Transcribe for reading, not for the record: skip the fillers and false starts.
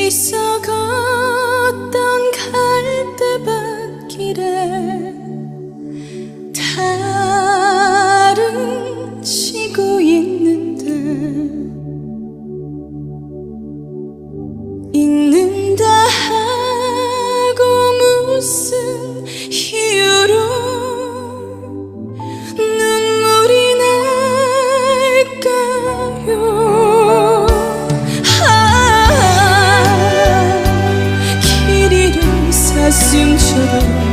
둘이서 걷던 갈대밭길에 달은 지고 있는데 읽는다 하고 무슨 이유로 눈물이 날까요? 길 잃은 사슴처럼